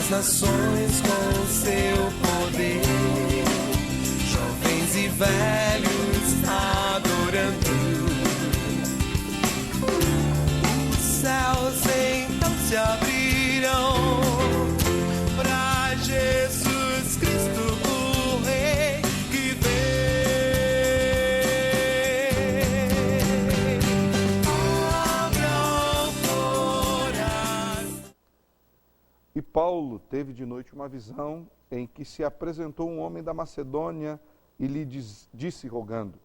as nações com seu poder, jovens e velhos adorando. Os céus então se abrirão para Jesus Cristo, o Rei que vem. Abra o coração. E Paulo teve de noite uma visão em que se apresentou um homem da Macedônia e lhe disse rogando: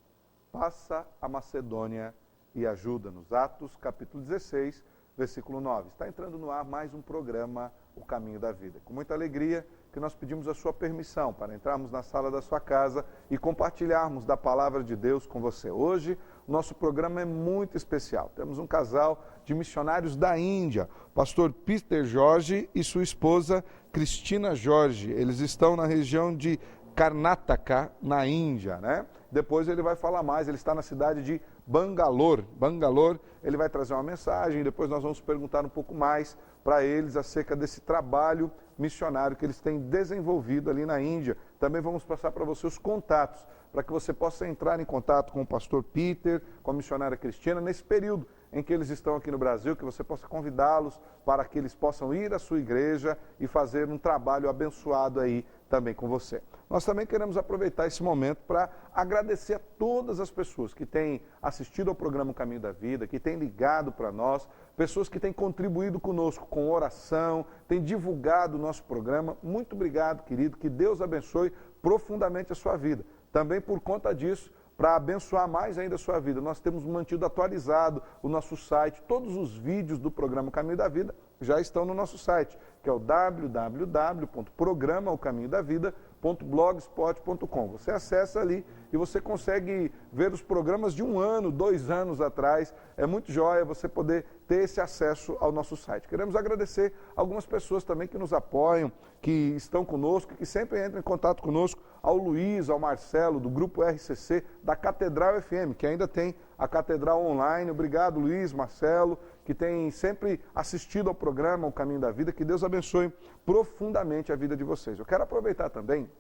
passa a Macedônia e ajuda-nos. Atos capítulo 16, versículo 9. Está entrando no ar mais um programa, O Caminho da Vida. Com muita alegria que nós pedimos a sua permissão para entrarmos na sala da sua casa e compartilharmos da palavra de Deus com você. Hoje, o nosso programa é muito especial. Temos um casal de missionários da Índia, pastor Peter Jorge e sua esposa Cristina Jorge. Eles estão na região de Karnataka, na Índia, né? Depois ele vai falar mais, ele está na cidade de Bangalore. Bangalore, ele vai trazer uma mensagem, depois nós vamos perguntar um pouco mais para eles acerca desse trabalho missionário que eles têm desenvolvido ali na Índia. Também vamos passar para você os contatos, para que você possa entrar em contato com o pastor Peter, com a missionária Cristina, nesse período em que eles estão aqui no Brasil, que você possa convidá-los para que eles possam ir à sua igreja e fazer um trabalho abençoado aí também com você. Nós também queremos aproveitar esse momento para agradecer a todas as pessoas que têm assistido ao programa Caminho da Vida, que têm ligado para nós, pessoas que têm contribuído conosco com oração, têm divulgado o nosso programa. Muito obrigado, querido, que Deus abençoe profundamente a sua vida. Também por conta disso, para abençoar mais ainda a sua vida, nós temos mantido atualizado o nosso site. Todos os vídeos do programa Caminho da Vida já estão no nosso site, que é o www.programaocaminhodavida.blogspot.com. Você acessa ali e você consegue ver os programas de 1 ano, 2 anos atrás. É muito jóia você poder ter esse acesso ao nosso site. Queremos agradecer algumas pessoas também que nos apoiam, que estão conosco, que sempre entram em contato conosco, ao Luiz, ao Marcelo, do Grupo RCC, da Catedral FM, que ainda tem a Catedral Online. Obrigado, Luiz, Marcelo, que tem sempre assistido ao programa O Caminho da Vida. Que Deus abençoe profundamente a vida de vocês. Eu quero aproveitar também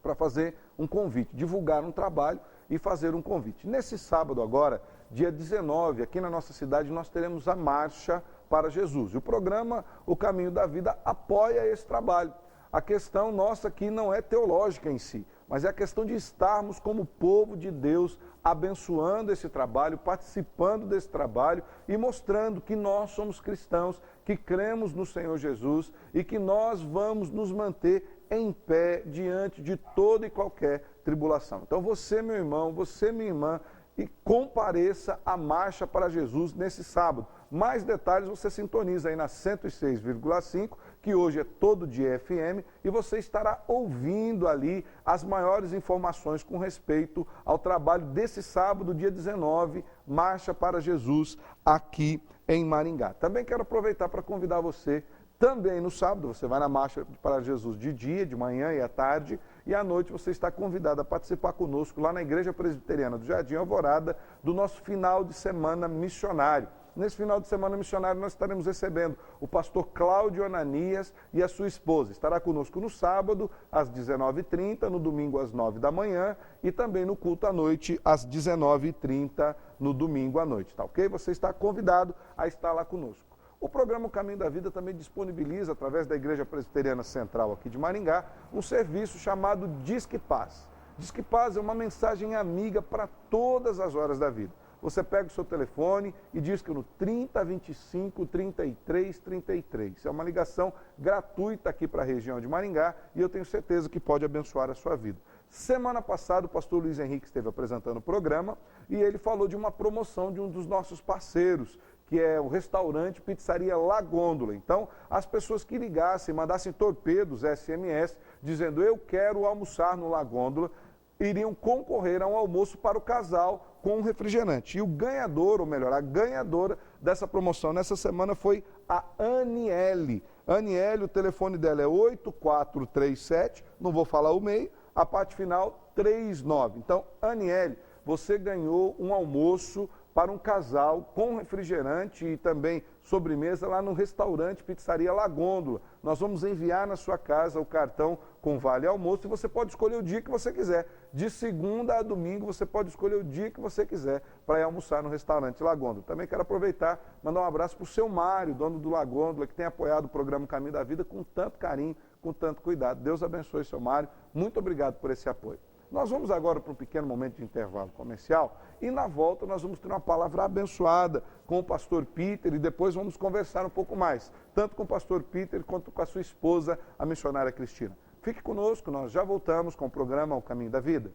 para fazer um convite, divulgar um trabalho e fazer um convite. Nesse sábado agora, dia 19, aqui na nossa cidade, nós teremos a Marcha para Jesus. E o programa O Caminho da Vida apoia esse trabalho. A questão nossa aqui não é teológica em si, mas é a questão de estarmos como povo de Deus, abençoando esse trabalho, participando desse trabalho e mostrando que nós somos cristãos, que cremos no Senhor Jesus e que nós vamos nos manter em pé diante de toda e qualquer tribulação. Então você, meu irmão, você, minha irmã, e compareça à Marcha para Jesus nesse sábado. Mais detalhes você sintoniza aí na 106,5, que hoje é todo dia FM, e você estará ouvindo ali as maiores informações com respeito ao trabalho desse sábado, dia 19, Marcha para Jesus, aqui em Maringá. Também quero aproveitar para convidar você. Também no sábado, você vai na Marcha para Jesus de dia, de manhã e à tarde, e à noite você está convidado a participar conosco lá na Igreja Presbiteriana do Jardim Alvorada, do nosso final de semana missionário. Nesse final de semana missionário nós estaremos recebendo o pastor Cláudio Ananias e a sua esposa. Estará conosco no sábado, às 19h30, no domingo às 9 da manhã e também no culto à noite, às 19h30, no domingo à noite, tá ok? Você está convidado a estar lá conosco. O programa O Caminho da Vida também disponibiliza, através da Igreja Presbiteriana Central aqui de Maringá, um serviço chamado Disque Paz. Disque Paz é uma mensagem amiga para todas as horas da vida. Você pega o seu telefone e diz que no 3025 3333. É uma ligação gratuita aqui para a região de Maringá e eu tenho certeza que pode abençoar a sua vida. Semana passada o pastor Luiz Henrique esteve apresentando o programa e ele falou de uma promoção de um dos nossos parceiros, que é o restaurante Pizzaria La Gôndola. Então, as pessoas que ligassem, mandassem torpedos, SMS, dizendo eu quero almoçar no La Gôndola, iriam concorrer a um almoço para o casal com um refrigerante. E o ganhador, ou melhor, a ganhadora dessa promoção nessa semana foi a Aniele. Aniele, o telefone dela é 8437, não vou falar o meio, a parte final 39. Então, Aniele, você ganhou um almoço para um casal com refrigerante e também sobremesa lá no restaurante Pizzaria La Gôndola. Nós vamos enviar na sua casa o cartão com vale almoço e você pode escolher o dia que você quiser. De segunda a domingo você pode escolher o dia que você quiser para ir almoçar no restaurante La Gôndola. Também quero aproveitar e mandar um abraço para o seu Mário, dono do La Gôndola, que tem apoiado o programa Caminho da Vida com tanto carinho, com tanto cuidado. Deus abençoe, seu Mário. Muito obrigado por esse apoio. Nós vamos agora para um pequeno momento de intervalo comercial e na volta nós vamos ter uma palavra abençoada com o pastor Peter e depois vamos conversar um pouco mais, tanto com o pastor Peter quanto com a sua esposa, a missionária Cristina. Fique conosco, nós já voltamos com o programa O Caminho da Vida.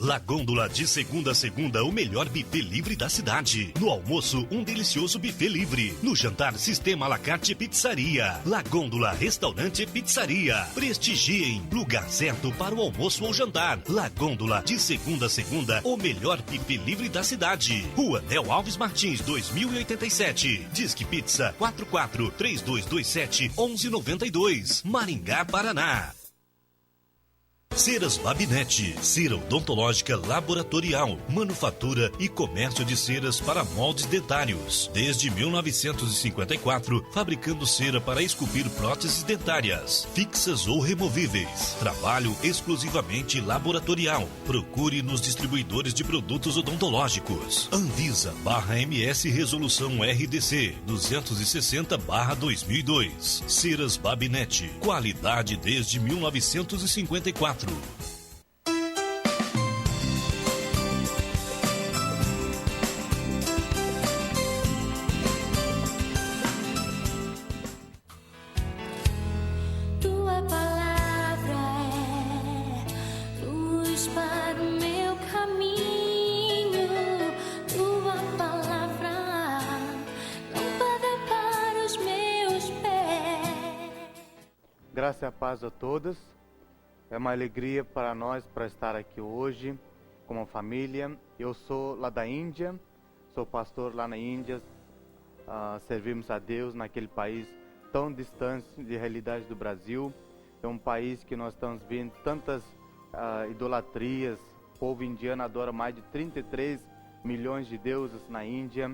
La Gôndola, de segunda a segunda, o melhor buffet livre da cidade. No almoço, um delicioso buffet livre. No jantar, sistema à la carte pizzaria. La Gôndola, restaurante e pizzaria. Prestigiem, lugar certo para o almoço ou jantar. La Gôndola, de segunda a segunda, o melhor buffet livre da cidade. Rua Nel Alves Martins, 2087. Disque Pizza 44-3227-1192. Maringá, Paraná. Ceras Babinete, cera odontológica laboratorial, manufatura e comércio de ceras para moldes dentários. Desde 1954, fabricando cera para esculpir próteses dentárias, fixas ou removíveis. Trabalho exclusivamente laboratorial. Procure nos distribuidores de produtos odontológicos. Anvisa/MS Resolução RDC 260/2002. Ceras Babinete, qualidade desde 1954. Tua palavra é luz para o meu caminho. Tua palavra, lâmpada para os meus pés. Graça e a paz a todos. É uma alegria para nós para estar aqui hoje como família. Eu sou lá da Índia, sou pastor lá na Índia. Servimos a Deus naquele país tão distante de realidade do Brasil. É um país que nós estamos vendo tantas idolatrias. O povo indiano adora mais de 33 milhões de deuses na Índia.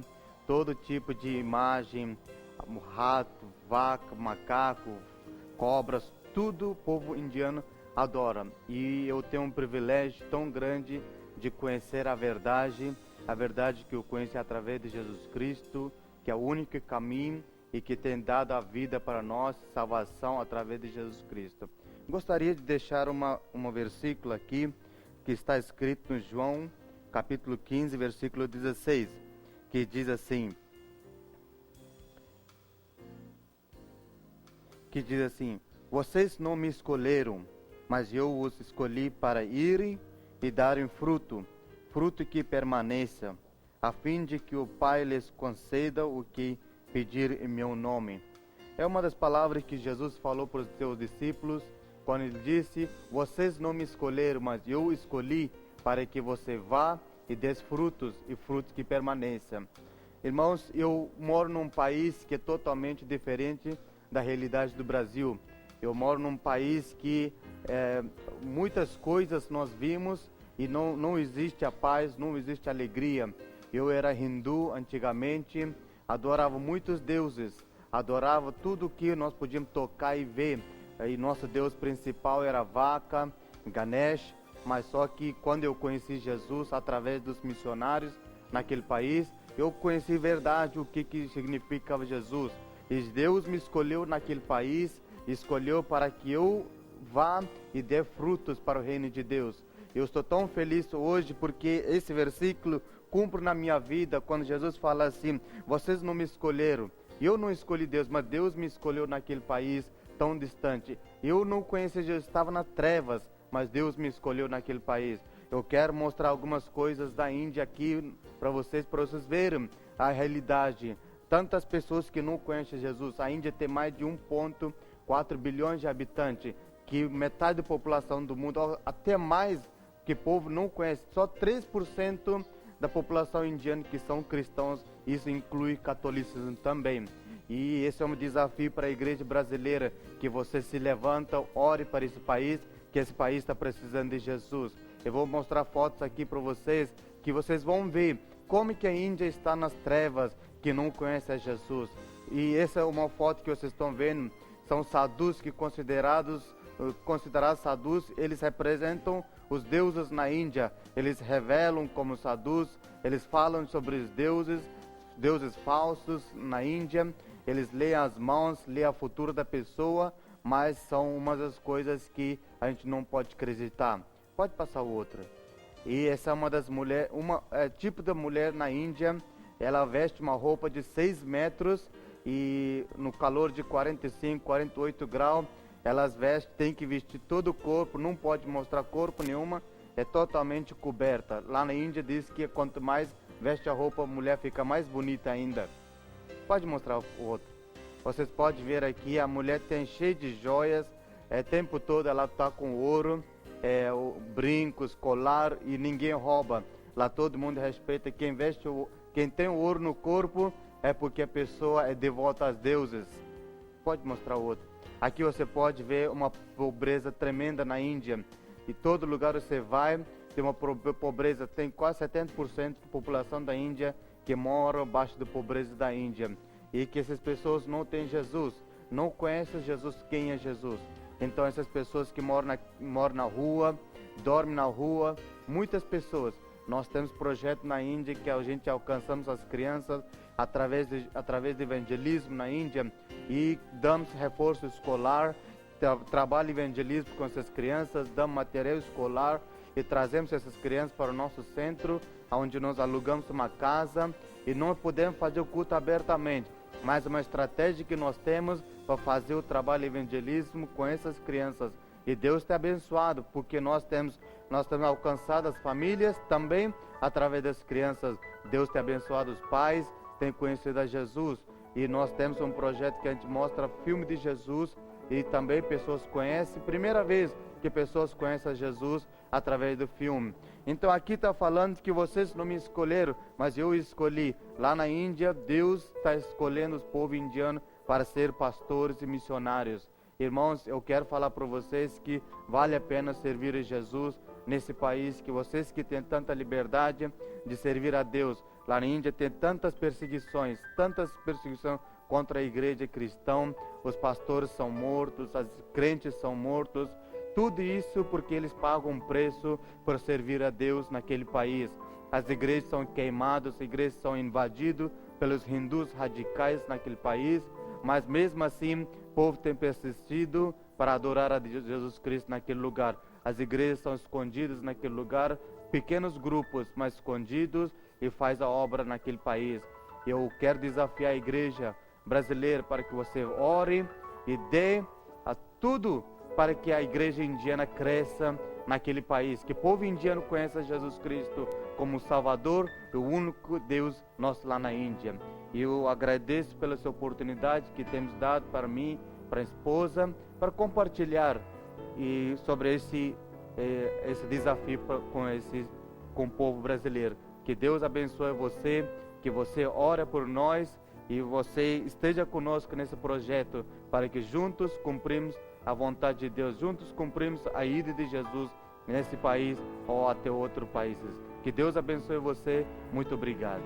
Todo tipo de imagem, rato, vaca, macaco, cobras, tudo o povo indiano adora. E eu tenho um privilégio tão grande de conhecer a verdade que eu conheço através de Jesus Cristo, que é o único caminho e que tem dado a vida para nós, salvação através de Jesus Cristo. Gostaria de deixar um versículo aqui, que está escrito em João, capítulo 15, versículo 16, que diz assim, vocês não me escolheram, mas eu os escolhi para irem e darem fruto, fruto que permaneça, a fim de que o Pai lhes conceda o que pedir em meu nome. É uma das palavras que Jesus falou para os seus discípulos, quando ele disse, vocês não me escolheram, mas eu escolhi para que você vá e dê frutos, e frutos que permaneçam. Irmãos, eu moro num país que é totalmente diferente da realidade do Brasil. Eu moro num país que muitas coisas nós vimos e não existe a paz, não existe a alegria. Eu era hindu antigamente, adorava muitos deuses, adorava tudo que nós podíamos tocar e ver. E nosso Deus principal era a vaca, Ganesh, mas só que quando eu conheci Jesus através dos missionários naquele país, eu conheci verdade o que significava Jesus. E Deus me escolheu naquele país, escolheu para que eu vá e dê frutos para o reino de Deus. Eu estou tão feliz hoje porque esse versículo cumpre na minha vida quando Jesus fala assim, vocês não me escolheram, Eu não escolhi Deus, mas Deus me escolheu naquele país tão distante. Eu não conhecia Jesus, estava nas trevas, mas Deus me escolheu naquele país. Eu quero mostrar algumas coisas da Índia aqui para vocês verem a realidade. Tantas pessoas que não conhecem Jesus. A Índia tem mais de 1,4 bilhões de habitantes, que metade da população do mundo, até mais, que o povo não conhece. Só 3% da população indiana que são cristãos, isso inclui catolicismo também. E esse é um desafio para a igreja brasileira, que você se levanta, ore para esse país, que esse país está precisando de Jesus. Eu vou mostrar fotos aqui para vocês, que vocês vão ver como que a Índia está nas trevas, que não conhece a Jesus. E essa é uma foto que vocês estão vendo, são sadhus que considerados sadhus, eles representam os deuses na Índia. Eles revelam como sadhus, eles falam sobre os deuses falsos na Índia. Eles leem as mãos, leem o futuro da pessoa, mas são uma das coisas que a gente não pode acreditar. Pode passar outra. E essa é uma das mulheres, tipo da mulher na Índia, ela veste uma roupa de 6 metros e no calor de 45, 48 graus, elas têm que vestir todo o corpo, não pode mostrar corpo nenhuma, é totalmente coberta. Lá na Índia diz que quanto mais veste a roupa, a mulher fica mais bonita ainda. Pode mostrar o outro. Vocês podem ver aqui, a mulher tem cheio de joias, o tempo todo ela está com ouro, brincos, colar, e ninguém rouba. Lá todo mundo respeita. Quem tem o ouro no corpo é porque a pessoa é devota aos deuses. Pode mostrar o outro. Aqui você pode ver uma pobreza tremenda na Índia. E todo lugar você vai, tem uma pobreza, tem quase 70% da população da Índia que mora abaixo da pobreza da Índia. E que essas pessoas não têm Jesus, não conhecem Jesus, quem é Jesus. Então essas pessoas que moram na rua, dormem na rua, muitas pessoas. Nós temos projeto na Índia que a gente alcançamos as crianças através de evangelismo na Índia e damos reforço escolar, trabalho evangelismo com essas crianças, damos material escolar e trazemos essas crianças para o nosso centro, onde nós alugamos uma casa e não podemos fazer o culto abertamente, mas uma estratégia que nós temos para fazer o trabalho evangelismo com essas crianças. E Deus tem abençoado, porque nós temos alcançado as famílias também através das crianças. Deus tem abençoado os pais, tem conhecido a Jesus. E nós temos um projeto que a gente mostra filme de Jesus e também pessoas conhecem. Primeira vez que pessoas conhecem a Jesus através do filme. Então aqui está falando que vocês não me escolheram, mas eu escolhi. Lá na Índia, Deus está escolhendo o povo indiano para ser pastores e missionários. Irmãos, eu quero falar para vocês que vale a pena servir a Jesus nesse país, que vocês que têm tanta liberdade de servir a Deus. Lá na Índia tem tantas perseguições contra a igreja cristã, os pastores são mortos, as crentes são mortos, tudo isso porque eles pagam um preço por servir a Deus naquele país. As igrejas são queimadas, as igrejas são invadidas pelos hindus radicais naquele país, mas mesmo assim o povo tem persistido para adorar a Jesus Cristo naquele lugar. As igrejas são escondidas naquele lugar, pequenos grupos, mas escondidos, e faz a obra naquele país. Eu quero desafiar a igreja brasileira para que você ore e dê a tudo para que a igreja indiana cresça naquele país, que o povo indiano conheça Jesus Cristo como Salvador e o único Deus nosso lá na Índia. E eu agradeço pela essa oportunidade que temos dado para mim, para a esposa, para compartilhar sobre esse desafio com o povo brasileiro. Que Deus abençoe você, que você ore por nós e você esteja conosco nesse projeto para que juntos cumprimos a vontade de Deus, juntos cumprimos a ida de Jesus nesse país ou até outros países. Que Deus abençoe você. Muito obrigado.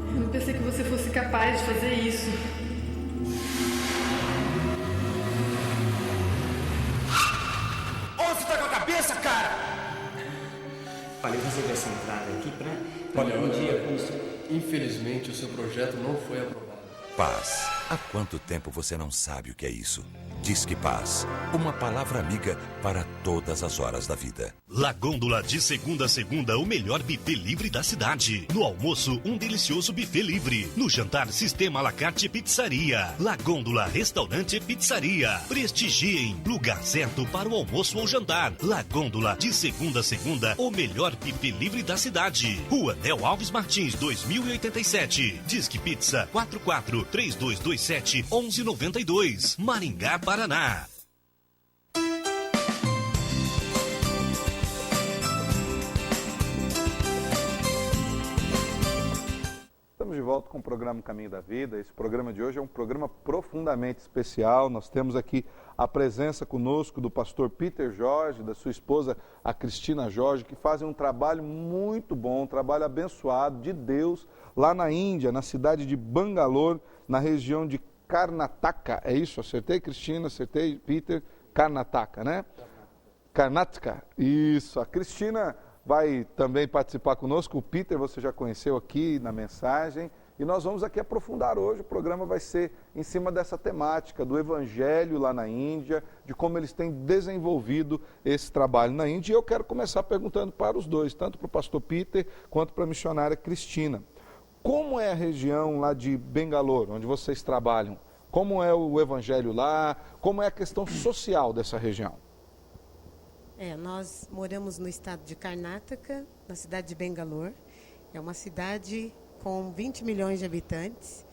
Eu não pensei que você fosse capaz de fazer isso. Onde você tá com a cabeça, cara? Olha, eu recebi essa entrada aqui para Olha, um dia com isso. infelizmente o seu projeto não foi aprovado. Paz. Há quanto tempo você não sabe o que é isso? Disque Paz, uma palavra amiga para todas as horas da vida. La Gôndola, de segunda a segunda, o melhor buffet livre da cidade. No almoço, um delicioso buffet livre. No jantar, sistema à la carte pizzaria. La Gôndola, restaurante e pizzaria. Prestigiem, lugar certo para o almoço ou jantar. La Gôndola, de segunda a segunda, o melhor buffet livre da cidade. Rua Nel Alves Martins, 2087. Disque Pizza 44-3227-1192. Maringá, Paraná. Estamos de volta com o programa Caminho da Vida. Esse programa de hoje é um programa profundamente especial. Nós temos aqui a presença conosco do pastor Peter Jorge, da sua esposa, a Cristina Jorge, que fazem um trabalho muito bom, um trabalho abençoado de Deus, lá na Índia, na cidade de Bangalore, na região de Karnataka. É isso? Acertei, Cristina? Acertei, Peter? Karnataka, né? Karnataka. Isso. A Cristina vai também participar conosco. O Peter você já conheceu aqui na mensagem. E nós vamos aqui aprofundar hoje. O programa vai ser em cima dessa temática do Evangelho lá na Índia, de como eles têm desenvolvido esse trabalho na Índia. E eu quero começar perguntando para os dois, tanto para o pastor Peter quanto para a missionária Cristina. Como é a região lá de Bangalore, onde vocês trabalham? Como é o Evangelho lá? Como é a questão social dessa região? Nós moramos no estado de Karnataka, na cidade de Bangalore. É uma cidade com 20 milhões de habitantes,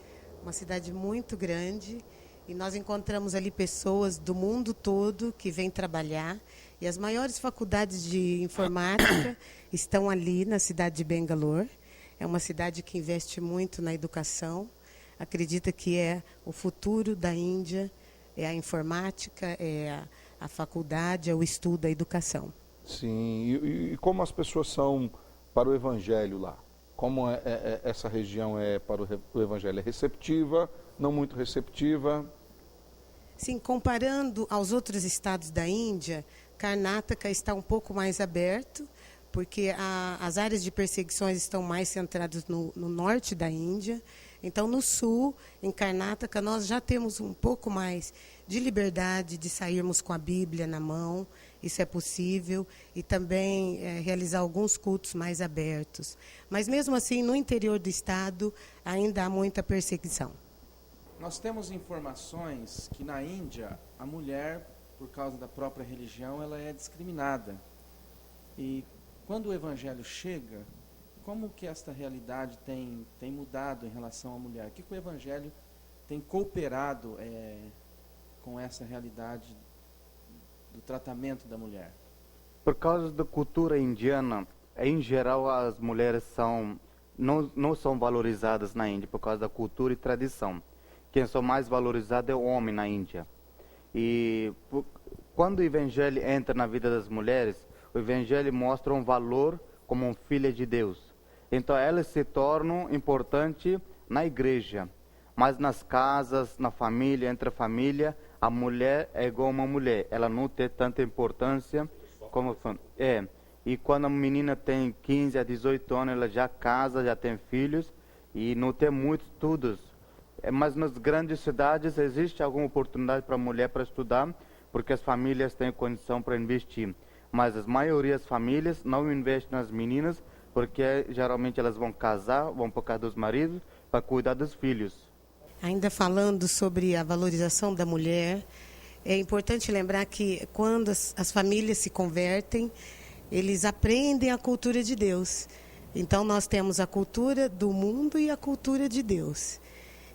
uma cidade muito grande. E nós encontramos ali pessoas do mundo todo que vêm trabalhar. E as maiores faculdades de informática estão ali na cidade de Bangalore. É uma cidade que investe muito na educação. Acredita que é o futuro da Índia, é a informática, é a faculdade, é o estudo, a educação. Sim, e como as pessoas são para o Evangelho lá? Como essa região é para o Evangelho? É receptiva, não muito receptiva? Sim, comparando aos outros estados da Índia, Karnataka está um pouco mais aberto, porque as áreas de perseguições estão mais centradas no norte da Índia. Então, no sul, em Karnataka, nós já temos um pouco mais de liberdade de sairmos com a Bíblia na mão, isso é possível, e também realizar alguns cultos mais abertos. Mas, mesmo assim, no interior do estado, ainda há muita perseguição. Nós temos informações que na Índia, a mulher, por causa da própria religião, ela é discriminada. E quando o Evangelho chega, como que esta realidade tem mudado em relação à mulher? O que o Evangelho tem cooperado com essa realidade do tratamento da mulher? Por causa da cultura indiana, em geral as mulheres não são valorizadas na Índia por causa da cultura e tradição. Quem são mais valorizados é o homem na Índia. E quando o Evangelho entra na vida das mulheres, o Evangelho mostra um valor como uma filha de Deus. Então elas se tornam importantes na igreja, mas nas casas, na família, entre a família, a mulher é igual uma mulher. Ela não tem tanta importância como E quando a menina tem 15 a 18 anos, ela já casa, já tem filhos e não tem muitos estudos. Mas nas grandes cidades existe alguma oportunidade para a mulher para estudar, porque as famílias têm condição para investir. Mas a maioria das famílias não investem nas meninas, porque geralmente elas vão casar, vão por causa dos maridos, para cuidar dos filhos. Ainda falando sobre a valorização da mulher, é importante lembrar que quando as famílias se convertem, eles aprendem a cultura de Deus. Então nós temos a cultura do mundo e a cultura de Deus.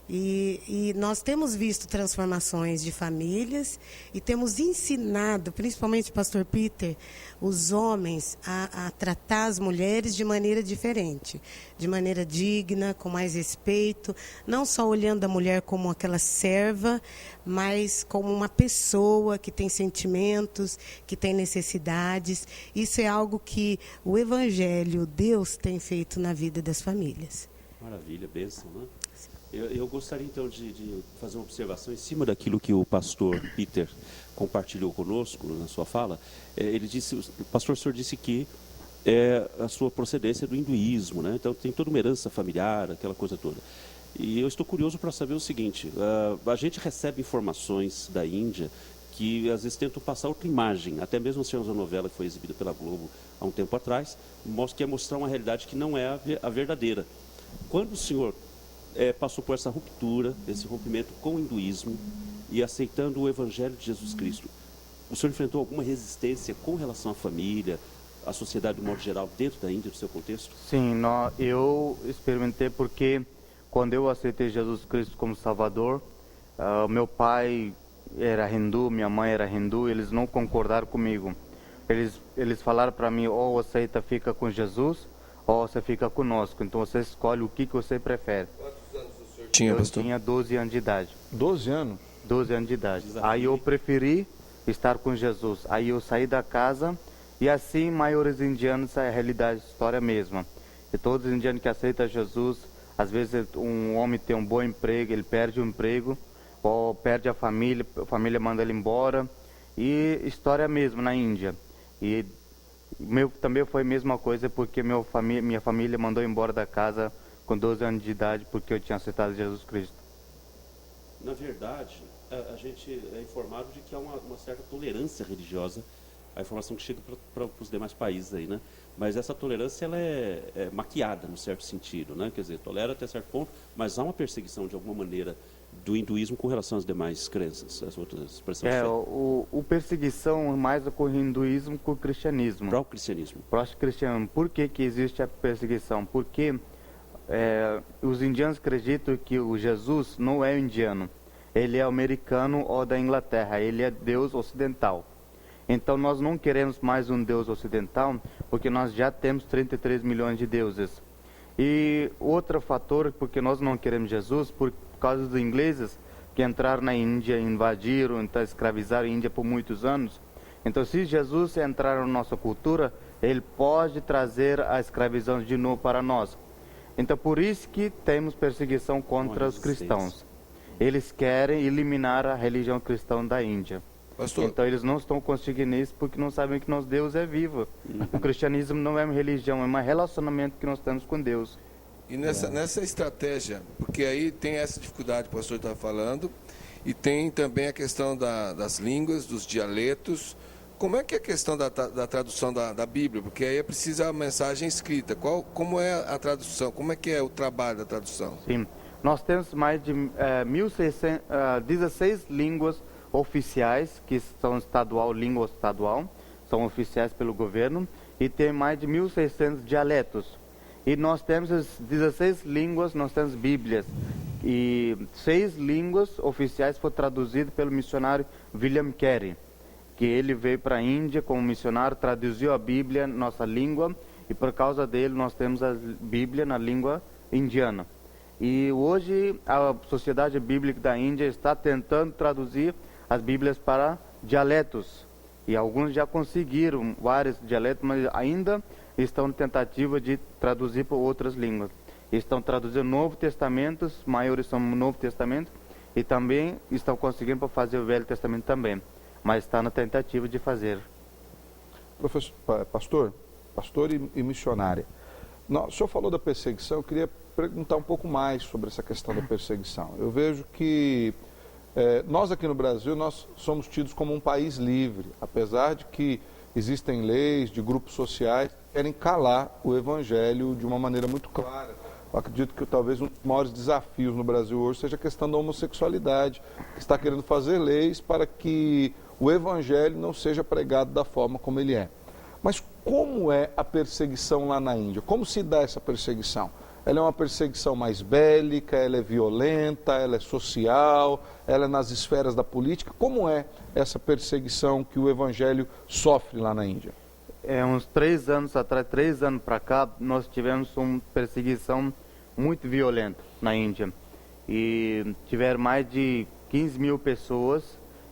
E nós temos visto transformações de famílias e temos ensinado, principalmente o pastor Peter, os homens a tratar as mulheres de maneira diferente, de maneira digna, com mais respeito, não só olhando a mulher como aquela serva, mas como uma pessoa que tem sentimentos, que tem necessidades. Isso é algo que o Evangelho, Deus, tem feito na vida das famílias. Maravilha, bênção, né? Eu gostaria, então, de fazer uma observação em cima daquilo que o pastor Peter compartilhou conosco na sua fala. Ele disse, o pastor, o senhor disse que a sua procedência é do hinduísmo, né? Então tem toda uma herança familiar, aquela coisa toda. E eu estou curioso para saber o seguinte, a gente recebe informações da Índia que às vezes tentam passar outra imagem, até mesmo se uma novela que foi exibida pela Globo há um tempo atrás, quer mostrar uma realidade que não é a verdadeira. Quando o senhor passou por essa ruptura, esse rompimento com o hinduísmo e aceitando o Evangelho de Jesus Cristo, o senhor enfrentou alguma resistência com relação à família, à sociedade de modo geral, dentro da Índia, do seu contexto? Sim, eu experimentei porque quando eu aceitei Jesus Cristo como Salvador, meu pai era hindu, minha mãe era hindu, eles não concordaram comigo. Eles falaram para mim, ou você fica com Jesus, ou você fica conosco. Então você escolhe o que você prefere. Quantos anos o senhor tinha, pastor? Eu tinha 12 anos de idade. 12 anos? 12 anos de idade. Aí eu preferi estar com Jesus. Aí eu saí da casa e assim, maiores indianos, é a realidade, a história mesma. E todos os indianos que aceitam Jesus, às vezes um homem tem um bom emprego, ele perde o emprego, ou perde a família manda ele embora. E história mesmo na Índia. E também foi a mesma coisa porque minha família mandou embora da casa com 12 anos de idade porque eu tinha aceitado Jesus Cristo. Na verdade, a gente é informado de que há uma certa tolerância religiosa, a informação que chega para os demais países aí, né? Mas essa tolerância ela é maquiada, no certo sentido, né? Quer dizer, tolera até certo ponto, mas há uma perseguição de alguma maneira do hinduísmo com relação às demais crenças, as outras expressões. O perseguição mais com o hinduísmo que com o cristianismo. Para o cristianismo. Para o cristianismo. Por que existe a perseguição? Porque os indianos acreditam que o Jesus não é indiano. Ele é americano ou da Inglaterra. Ele é Deus ocidental. Então nós não queremos mais um Deus ocidental, porque nós já temos 33 milhões de deuses. E outro fator, porque nós não queremos Jesus, por causa dos ingleses que entraram na Índia, invadiram, então escravizaram a Índia por muitos anos. Então se Jesus entrar na nossa cultura, ele pode trazer a escravidão de novo para nós. Então por isso que temos perseguição contra os cristãos. Eles querem eliminar a religião cristã da Índia. Pastor. Então eles não estão conseguindo isso porque não sabem que nosso Deus é vivo. O cristianismo não é uma religião, é um relacionamento que nós temos com Deus. E nessa estratégia, porque aí tem essa dificuldade que o pastor está falando, e tem também a questão das línguas, dos dialetos. Como é que é a questão da tradução da Bíblia? Porque aí é precisa a mensagem escrita. Como é a tradução? Como é que é o trabalho da tradução? Sim, nós temos mais de 16 línguas oficiais, que são língua estadual, são oficiais pelo governo, e tem mais de 1.600 dialetos. E nós temos as 16 línguas, nós temos bíblias. E 6 línguas oficiais foram traduzidas pelo missionário William Carey, que ele veio para a Índia como missionário, traduziu a Bíblia, nossa língua, e por causa dele nós temos a Bíblia na língua indiana. E hoje a Sociedade Bíblica da Índia está tentando traduzir as Bíblias para dialetos. E alguns já conseguiram vários dialetos, mas ainda estão em tentativa de traduzir para outras línguas. Estão traduzindo Novo Testamento, os maiores são o Novo Testamento, e também estão conseguindo para fazer o Velho Testamento também. Mas está na tentativa de fazer. Pastor e missionária, o senhor falou da perseguição, eu queria perguntar um pouco mais sobre essa questão da perseguição. Eu vejo que nós aqui no Brasil, nós somos tidos como um país livre, apesar de que existem leis de grupos sociais que querem calar o evangelho de uma maneira muito clara. Eu acredito que talvez um dos maiores desafios no Brasil hoje seja a questão da homossexualidade, que está querendo fazer leis para que o evangelho não seja pregado da forma como ele é. Mas como é a perseguição lá na Índia? Como se dá essa perseguição? Ela é uma perseguição mais bélica, ela é violenta, ela é social, ela é nas esferas da política. Como é essa perseguição que o evangelho sofre lá na Índia? Uns 3 anos atrás, 3 anos para cá, nós tivemos uma perseguição muito violenta na Índia. E tiveram mais de 15 mil pessoas,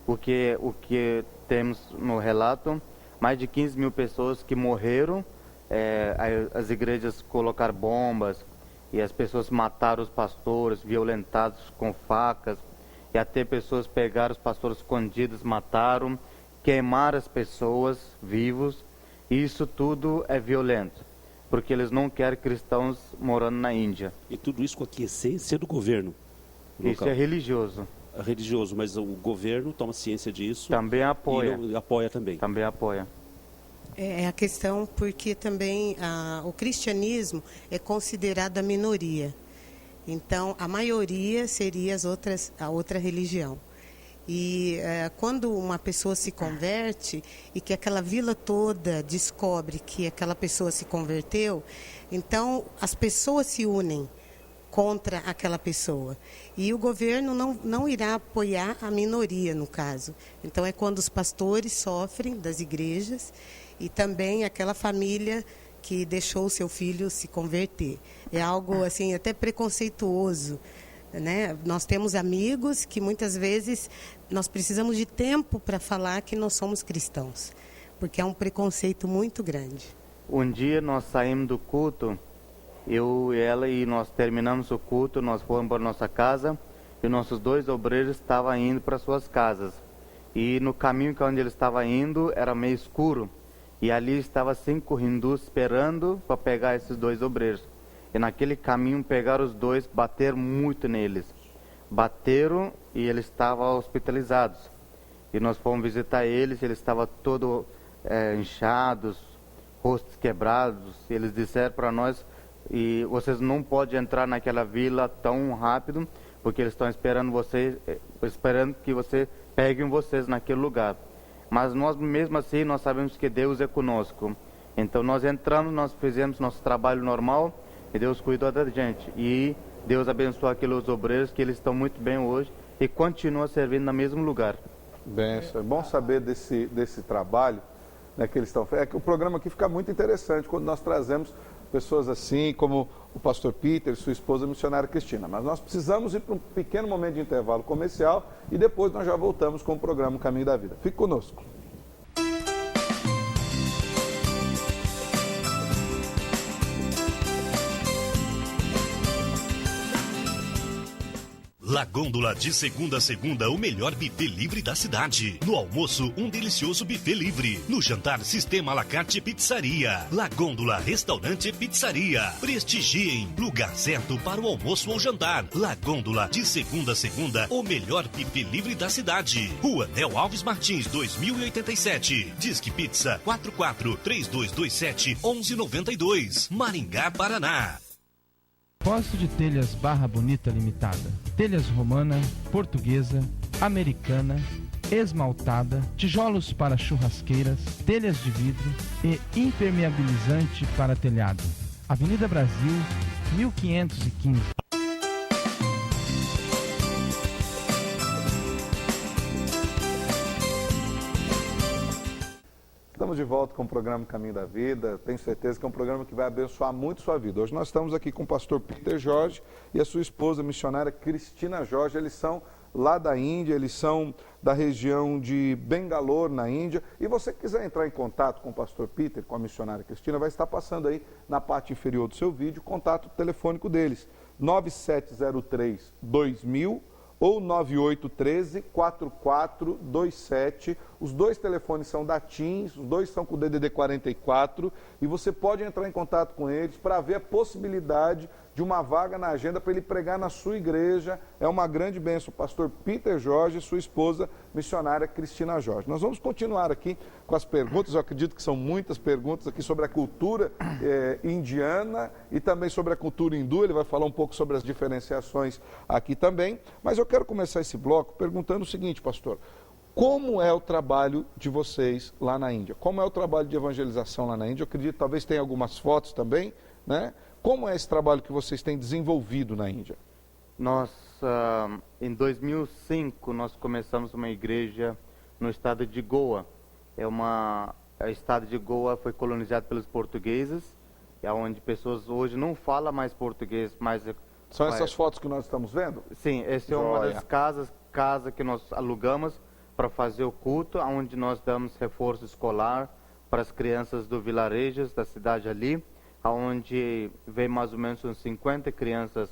o que temos no relato, mais de 15 mil pessoas que morreram. As igrejas colocaram bombas, e as pessoas mataram os pastores, violentados com facas, e até pessoas pegaram os pastores escondidos, mataram, queimaram as pessoas vivos. Isso tudo é violento. porque eles não querem cristãos morando na Índia. E tudo isso com a aquiescência do governo Isso local. é religioso. É religioso, mas o governo toma ciência disso. Também apoia. E apoia também. Também apoia. É a questão porque também o cristianismo é considerado a minoria. Então, a maioria seria a outra religião. E quando uma pessoa se converte e que aquela vila toda descobre que aquela pessoa se converteu, então as pessoas se unem contra aquela pessoa. E o governo não irá apoiar a minoria, no caso. Então, é quando os pastores sofrem das igrejas e também aquela família que deixou o seu filho se converter. É algo assim até preconceituoso, né? Nós temos amigos que muitas vezes nós precisamos de tempo para falar que nós somos cristãos, porque é um preconceito muito grande. Um dia nós saímos do culto, eu e ela, e nós terminamos o culto, nós fomos para nossa casa e nossos 2 obreiros estavam indo para suas casas. E no caminho que onde eles estavam indo era meio escuro. E ali estava 5 hindus esperando para pegar esses 2 obreiros. E naquele caminho pegaram os 2, bateram muito neles. Bateram e eles estavam hospitalizados. E nós fomos visitar eles estavam todos inchados, rostos quebrados. E eles disseram para nós, e vocês não podem entrar naquela vila tão rápido, porque eles estão esperando que você peguem vocês naquele lugar. Mas nós, mesmo assim, nós sabemos que Deus é conosco. Então nós entramos, nós fizemos nosso trabalho normal e Deus cuidou da gente. E Deus abençoou aqueles obreiros que eles estão muito bem hoje e continuam servindo no mesmo lugar. Benção. É bom saber desse trabalho, né, que eles estão fazendo. É que o programa aqui fica muito interessante quando nós trazemos pessoas assim como o pastor Peter e sua esposa, a missionária Cristina. Mas nós precisamos ir para um pequeno momento de intervalo comercial e depois nós já voltamos com o programa Caminho da Vida. Fique conosco. La Gôndola, de segunda a segunda, o melhor buffet livre da cidade. No almoço, um delicioso buffet livre. No jantar, sistema à la carte pizzaria. La Gôndola, restaurante e pizzaria. Prestigiem, lugar certo para o almoço ou jantar. La Gôndola, de segunda a segunda, o melhor buffet livre da cidade. Rua Nel Alves Martins, 2087. Disque Pizza 44-3227-1192. Maringá, Paraná. Posto de telhas Barra Bonita Limitada. Telhas romana, portuguesa, americana, esmaltada, tijolos para churrasqueiras, telhas de vidro e impermeabilizante para telhado. Avenida Brasil, 1515. Estamos de volta com o programa Caminho da Vida. Tenho certeza que é um programa que vai abençoar muito sua vida. Hoje nós estamos aqui com o pastor Peter Jorge e a sua esposa, a missionária Cristina Jorge. Eles são lá da Índia, eles são da região de Bangalore, na Índia. E você que quiser entrar em contato com o pastor Peter, com a missionária Cristina, vai estar passando aí na parte inferior do seu vídeo o contato telefônico deles, 9703-2000 ou 9813-4427. Os 2 telefones são da TIMS, os 2 são com o DDD 44 e você pode entrar em contato com eles para ver a possibilidade de uma vaga na agenda para ele pregar na sua igreja. É uma grande bênção, o pastor Peter Jorge e sua esposa, missionária Cristina Jorge. Nós vamos continuar aqui com as perguntas, eu acredito que são muitas perguntas aqui sobre a cultura indiana e também sobre a cultura hindu. Ele vai falar um pouco sobre as diferenciações aqui também, mas eu quero começar esse bloco perguntando o seguinte, pastor: como é o trabalho de vocês lá na Índia? Como é o trabalho de evangelização lá na Índia? Eu acredito que talvez tenha algumas fotos também, né? Como é esse trabalho que vocês têm desenvolvido na Índia? Nós, em 2005, nós começamos uma igreja no estado de Goa. O estado de Goa foi colonizado pelos portugueses, é onde pessoas hoje não falam mais português, mas... São essas fotos que nós estamos vendo? Sim, essa é uma das casas que nós alugamos para fazer o culto, onde nós damos reforço escolar para as crianças do vilarejos da cidade ali, onde vem mais ou menos uns 50 crianças,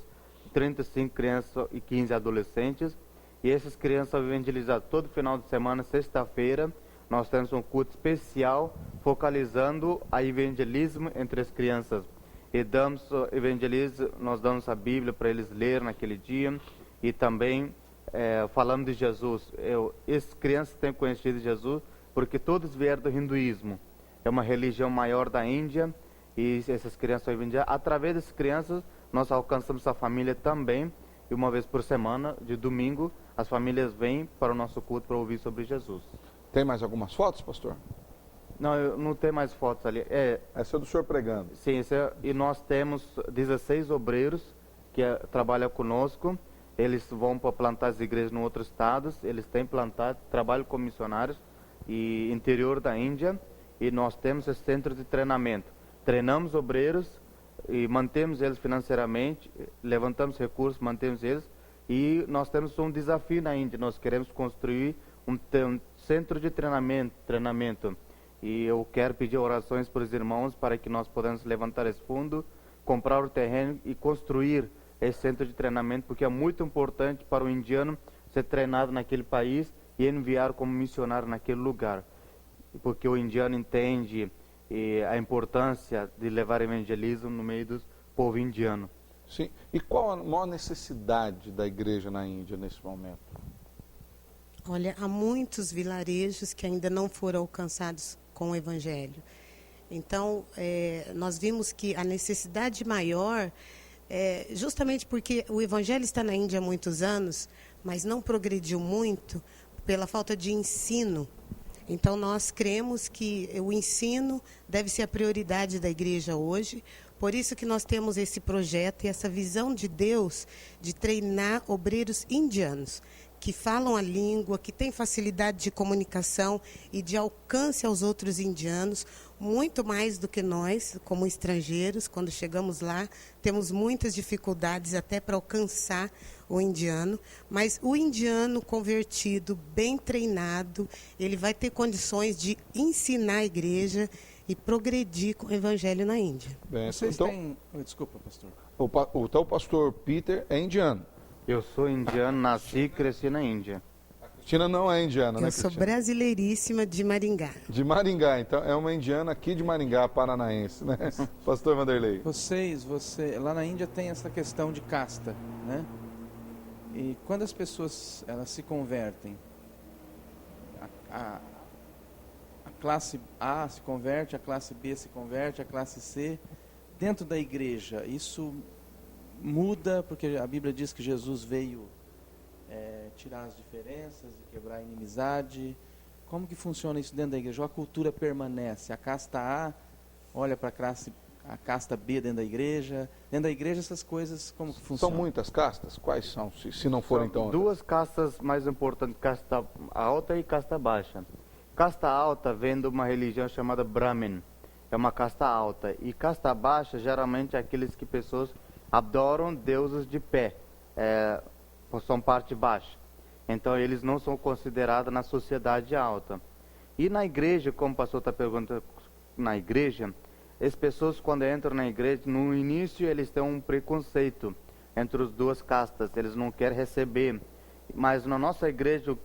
35 crianças e 15 adolescentes. E essas crianças são evangelizadas todo final de semana, sexta-feira, nós temos um culto especial focalizando a evangelismo entre as crianças. E nós damos a Bíblia para eles ler naquele dia e também falando de Jesus. Essas crianças têm conhecido Jesus porque todos vieram do hinduísmo. É uma religião maior da Índia e essas crianças são evangelizadas. Através dessas crianças, nós alcançamos a família também. E uma vez por semana, de domingo, as famílias vêm para o nosso culto para ouvir sobre Jesus. Tem mais algumas fotos, pastor? Não, eu não tenho mais fotos ali. Essa é do senhor pregando? Sim, e nós temos 16 obreiros que trabalham conosco. Eles vão para plantar as igrejas em outros estados. Eles têm plantado, trabalham com missionários e interior da Índia. E nós temos esse centro de treinamento. Treinamos obreiros e mantemos eles financeiramente, levantamos recursos, mantemos eles. E nós temos um desafio na Índia. Nós queremos construir um centro de treinamento. E eu quero pedir orações para os irmãos para que nós possamos levantar esse fundo, comprar o terreno e construir esse centro de treinamento, porque é muito importante para o indiano ser treinado naquele país e enviar como missionário naquele lugar. Porque o indiano entende a importância de levar evangelismo no meio do povo indiano. Sim. E qual a maior necessidade da igreja na Índia nesse momento? Olha, há muitos vilarejos que ainda não foram alcançados com o Evangelho. Então, nós vimos que a necessidade maior é justamente porque o Evangelho está na Índia há muitos anos, mas não progrediu muito pela falta de ensino. Então, nós cremos que o ensino deve ser a prioridade da igreja hoje. Por isso que nós temos esse projeto e essa visão de Deus de treinar obreiros indianos que falam a língua, que têm facilidade de comunicação e de alcance aos outros indianos, muito mais do que nós, como estrangeiros. Quando chegamos lá, temos muitas dificuldades até para alcançar o indiano, mas o indiano convertido, bem treinado, ele vai ter condições de ensinar a igreja e progredir com o evangelho na Índia. Bem, Vocês então, têm... Desculpa, pastor. o pastor Peter é indiano. Eu sou indiano, nasci e cresci na Índia. Cristina não é indiana, né, Eu sou Cristina? brasileiríssima de Maringá. De Maringá, então é uma indiana aqui de Maringá, paranaense, né? Pastor Vanderlei. Lá na Índia tem essa questão de casta, né? E quando as pessoas elas se convertem, a classe A se converte, a classe B se converte, a classe C, dentro da igreja, isso muda, porque a Bíblia diz que Jesus veio tirar as diferenças e quebrar a inimizade. Como que funciona isso dentro da igreja? Ou a cultura permanece? A casta A olha para a casta B dentro da igreja? Dentro da igreja essas coisas, como que funcionam? São muitas castas? Quais são, se não forem então? Duas castas mais importantes, casta alta e casta baixa. Casta alta vem de uma religião chamada Brahmin, é uma casta alta. E casta baixa, geralmente, é aqueles que pessoas adoram deuses de pé, são parte baixa. Então, eles não são considerados na sociedade alta. E na igreja, como o pastor está perguntando, na igreja, as pessoas quando entram na igreja, no início eles têm um preconceito entre as duas castas, eles não querem receber. Mas na nossa igreja,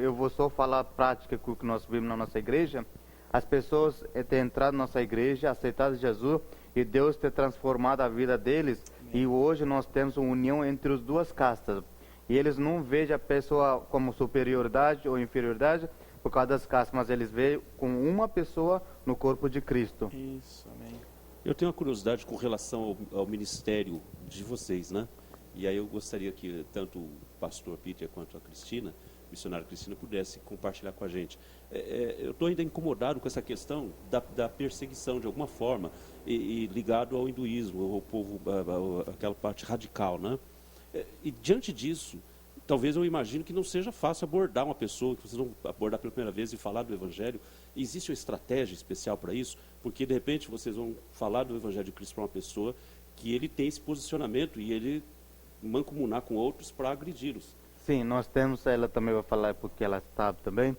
eu vou só falar a prática que nós vimos na nossa igreja, as pessoas têm entrado na nossa igreja, aceitado Jesus, e Deus ter transformado a vida deles, e hoje nós temos uma união entre as duas castas. E eles não veem a pessoa como superioridade ou inferioridade por causa das castas, mas eles veem com uma pessoa no corpo de Cristo. Isso, amém. Eu tenho uma curiosidade com relação ao ministério de vocês, né? E aí eu gostaria que tanto o pastor Peter quanto a Cristina, a missionária Cristina, pudesse compartilhar com a gente. Eu estou ainda incomodado com essa questão da perseguição, de alguma forma, e ligado ao hinduísmo, ao povo, aquela parte radical, né? E diante disso, talvez eu imagino que não seja fácil abordar uma pessoa, que vocês vão abordar pela primeira vez e falar do Evangelho. Existe uma estratégia especial para isso? Porque, de repente, vocês vão falar do Evangelho de Cristo para uma pessoa que ele tem esse posicionamento e ele mancomunar com outros para agredi-los. Sim, nós temos, ela também vai falar porque ela sabe também,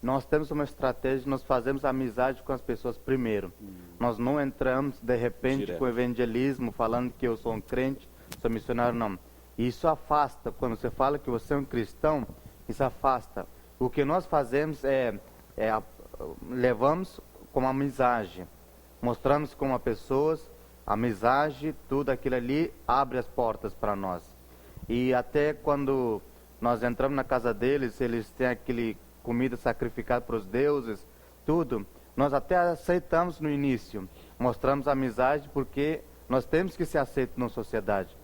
nós temos uma estratégia, nós fazemos amizade com as pessoas primeiro. Nós não entramos, de repente, Direto. com evangelismo, falando que eu sou um crente, sou missionário, não. Isso afasta, quando você fala que você é um cristão, isso afasta. O que nós fazemos levamos como amizade. Mostramos como pessoas, amizade, tudo aquilo ali abre as portas para nós. E até quando nós entramos na casa deles, eles têm aquele comida sacrificada para os deuses, tudo. Nós até aceitamos no início, mostramos amizade porque nós temos que ser aceitos na sociedade.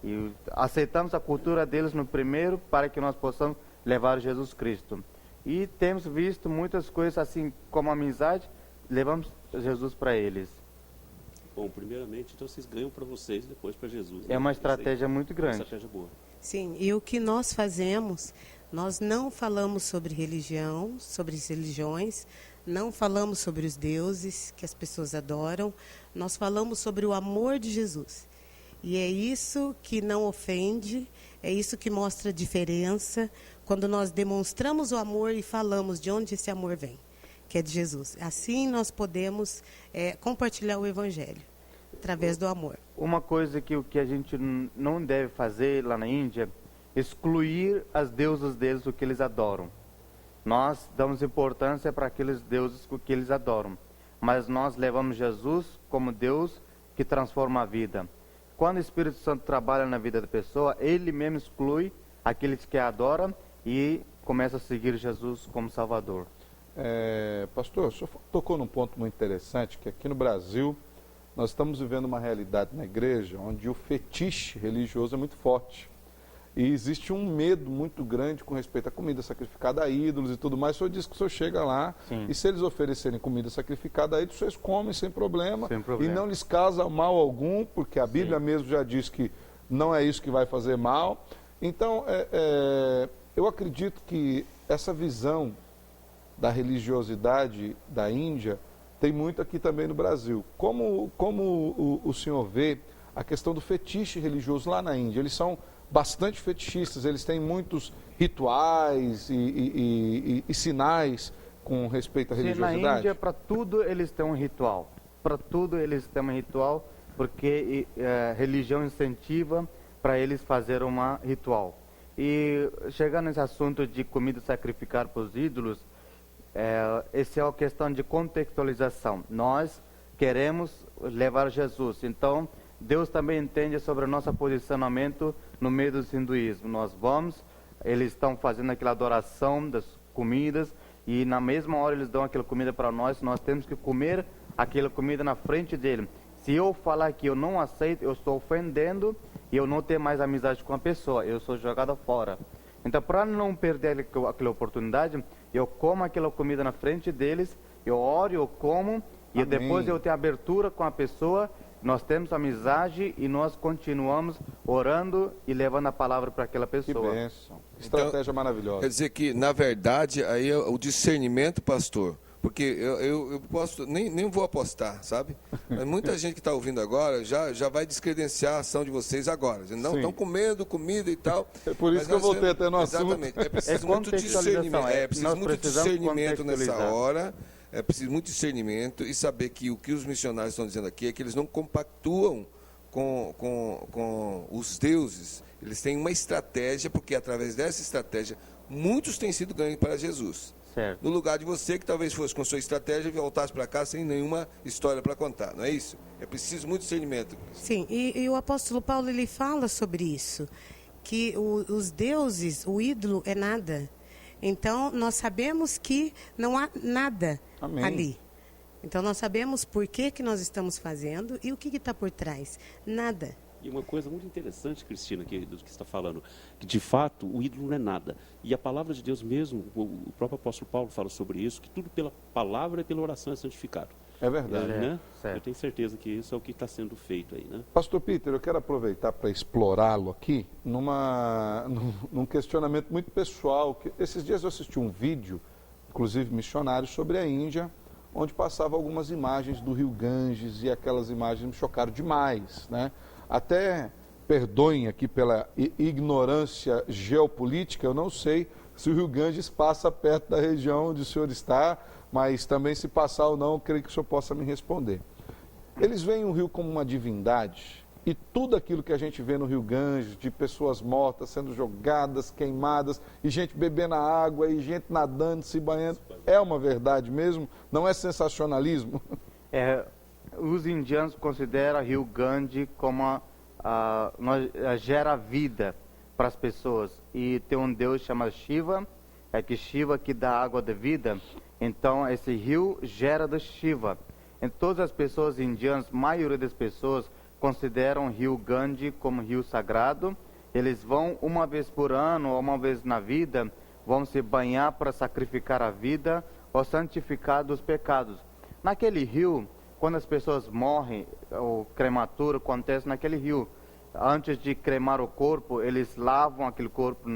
E aceitamos a cultura deles no primeiro para que nós possamos levar Jesus Cristo. E temos visto muitas coisas assim como amizade, levamos Jesus para eles. Bom, primeiramente, então vocês ganham para vocês, depois para Jesus. É uma estratégia muito grande. Uma estratégia boa. Sim, e o que nós fazemos, nós não falamos sobre religião, sobre as religiões, não falamos sobre os deuses que as pessoas adoram, nós falamos sobre o amor de Jesus. E é isso que não ofende, é isso que mostra a diferença, quando nós demonstramos o amor e falamos de onde esse amor vem, que é de Jesus. Assim nós podemos compartilhar o Evangelho, através do amor. Uma coisa que a gente não deve fazer lá na Índia, excluir as deusas deles, o que eles adoram. Nós damos importância para aqueles deuses que eles adoram, mas nós levamos Jesus como Deus que transforma a vida. Quando o Espírito Santo trabalha na vida da pessoa, ele mesmo exclui aqueles que adoram e começa a seguir Jesus como Salvador. Pastor, o senhor tocou num ponto muito interessante, que aqui no Brasil nós estamos vivendo uma realidade na igreja onde o fetiche religioso é muito forte. E existe um medo muito grande com respeito à comida sacrificada a ídolos e tudo mais. O senhor disse que o senhor chega lá e se eles oferecerem comida sacrificada a ídolos, vocês comem sem problema, e não lhes causa mal algum, porque a Bíblia mesmo já diz que não é isso que vai fazer mal. Então, eu acredito que essa visão da religiosidade da Índia tem muito aqui também no Brasil. Como o senhor vê a questão do fetiche religioso lá na Índia? Eles são bastante fetichistas, eles têm muitos rituais e sinais com respeito à religiosidade? Na Índia, para tudo eles têm um ritual. Para tudo eles têm um ritual, porque a religião incentiva para eles fazerem um ritual. E chegando nesse assunto de comida sacrificada para os ídolos, essa é uma questão de contextualização. Nós queremos levar Jesus, então Deus também entende sobre o nosso posicionamento no meio do hinduísmo. Nós vamos, eles estão fazendo aquela adoração das comidas e na mesma hora eles dão aquela comida para nós temos que comer aquela comida na frente dele. Se eu falar que eu não aceito, eu estou ofendendo e eu não tenho mais amizade com a pessoa, eu sou jogado fora. Então, para não perder aquela oportunidade, eu como aquela comida na frente deles, eu oro, eu como, e depois eu tenho abertura com a pessoa, nós temos amizade e nós continuamos orando e levando a palavra para aquela pessoa. Que bênção. Estratégia maravilhosa. Quer dizer que, na verdade, aí é o discernimento, pastor, porque eu posso, nem vou apostar, sabe? Mas muita gente que está ouvindo agora já vai descredenciar a ação de vocês agora. Não estão comendo comida e tal. É por isso que eu voltei até no assunto. Exatamente. É preciso muito discernimento. É preciso muito discernimento nessa hora. É preciso muito discernimento e saber que o que os missionários estão dizendo aqui é que eles não compactuam com os deuses. Eles têm uma estratégia, porque através dessa estratégia, muitos têm sido ganhos para Jesus. Certo. No lugar de você, que talvez fosse com sua estratégia e voltasse para cá sem nenhuma história para contar, não é isso? É preciso muito discernimento. Sim, e o apóstolo Paulo, ele fala sobre isso, que os deuses, o ídolo é nada. Então, nós sabemos que não há nada ali. Então, nós sabemos por que nós estamos fazendo e o que está por trás. Nada. E uma coisa muito interessante, Cristina, do que você está falando, que de fato o ídolo não é nada. E a palavra de Deus mesmo, o próprio apóstolo Paulo fala sobre isso, que tudo pela palavra e pela oração é santificado. É verdade. Né? Eu tenho certeza que isso é o que está sendo feito aí, né? Pastor Peter, eu quero aproveitar para explorá-lo aqui num questionamento muito pessoal. Esses dias eu assisti um vídeo, inclusive missionário, sobre a Índia, onde passava algumas imagens do rio Ganges e aquelas imagens me chocaram demais, né? Até, perdoem aqui pela ignorância geopolítica, eu não sei se o rio Ganges passa perto da região onde o senhor está, mas também se passar ou não, eu creio que o senhor possa me responder. Eles veem o rio como uma divindade, E tudo aquilo que a gente vê no Rio Ganges, de pessoas mortas sendo jogadas, queimadas, e gente bebendo a água, e gente nadando, se banhando, é uma verdade mesmo? Não é sensacionalismo? Os indianos consideram Rio Ganges como gera vida para as pessoas. E tem um Deus chamado Shiva, que Shiva que dá água de vida. Então esse rio gera do Shiva. E todas as pessoas indianas, a maioria das pessoas, consideram Rio Ganges como rio sagrado. Eles vão uma vez por ano ou uma vez na vida, vão se banhar para sacrificar a vida ou santificar dos pecados. Naquele rio, quando as pessoas morrem, o crematuro acontece naquele rio. Antes de cremar o corpo, eles lavam aquele corpo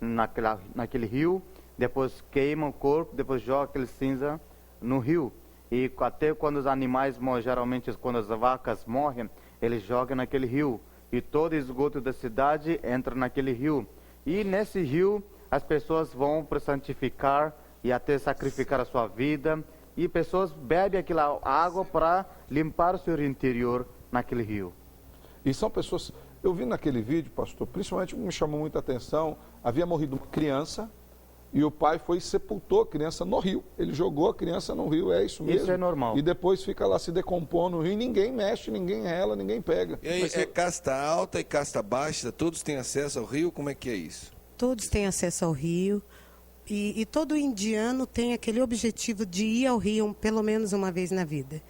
naquele rio, depois queimam o corpo, depois jogam aquele cinza no rio. E até quando os animais morrem, geralmente quando as vacas morrem, eles jogam naquele rio. E todo esgoto da cidade entra naquele rio. E nesse rio, as pessoas vão para santificar e até sacrificar a sua vida. E pessoas bebem aquela água para limpar o seu interior naquele rio. E são pessoas... Eu vi naquele vídeo, pastor, principalmente me chamou muita atenção, havia morrido uma criança e o pai foi e sepultou a criança no rio. Ele jogou a criança no rio, é isso mesmo? Isso é normal. E depois fica lá se decompondo no rio e ninguém mexe, ninguém rela, ninguém pega. E aí, casta alta e casta baixa, todos têm acesso ao rio? Como é que é isso? Todos têm acesso ao rio. E todo indiano tem aquele objetivo de ir ao rio pelo menos uma vez na vida.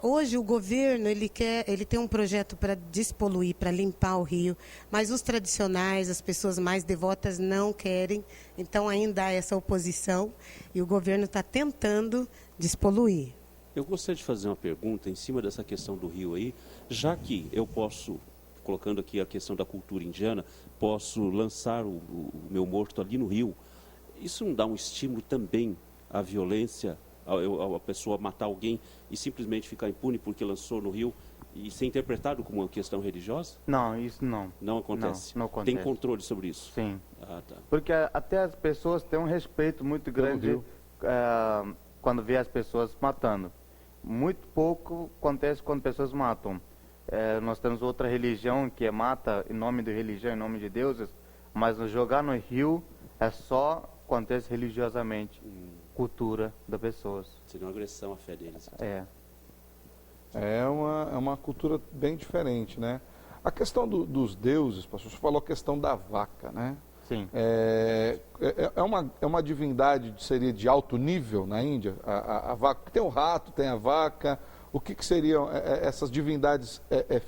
Hoje o governo ele tem um projeto para despoluir, para limpar o rio, mas os tradicionais, as pessoas mais devotas não querem, então ainda há essa oposição e o governo está tentando despoluir. Eu gostaria de fazer uma pergunta em cima dessa questão do rio aí, já que eu posso, colocando aqui a questão da cultura indiana, posso lançar o meu morto ali no rio. Isso não dá um estímulo também à violência, a pessoa matar alguém e simplesmente ficar impune porque lançou no rio e ser interpretado como uma questão religiosa? Não, isso não. Não acontece? Não acontece. Tem controle sobre isso? Sim. Ah, tá. Porque até as pessoas têm um respeito muito grande quando vê as pessoas matando. Muito pouco acontece quando pessoas matam. Nós temos outra religião que mata em nome de religião, em nome de deuses, mas jogar no rio só acontece religiosamente. Cultura das pessoas. Seria uma agressão à fé deles. Então. É uma cultura bem diferente, né? A questão dos deuses, pastor, você falou a questão da vaca, né? Sim. É uma divindade, seria de alto nível na Índia? A vaca, tem o rato, tem a vaca, o que seriam essas divindades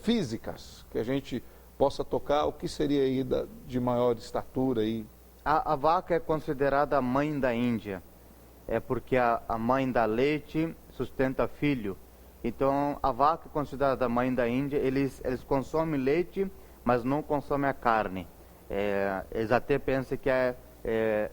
físicas que a gente possa tocar? O que seria aí de maior estatura aí? A vaca é considerada a mãe da Índia. É porque a mãe dá leite, sustenta filho. Então, a vaca é considerada a mãe da Índia. Eles consomem leite, mas não consomem a carne. Eles até pensam que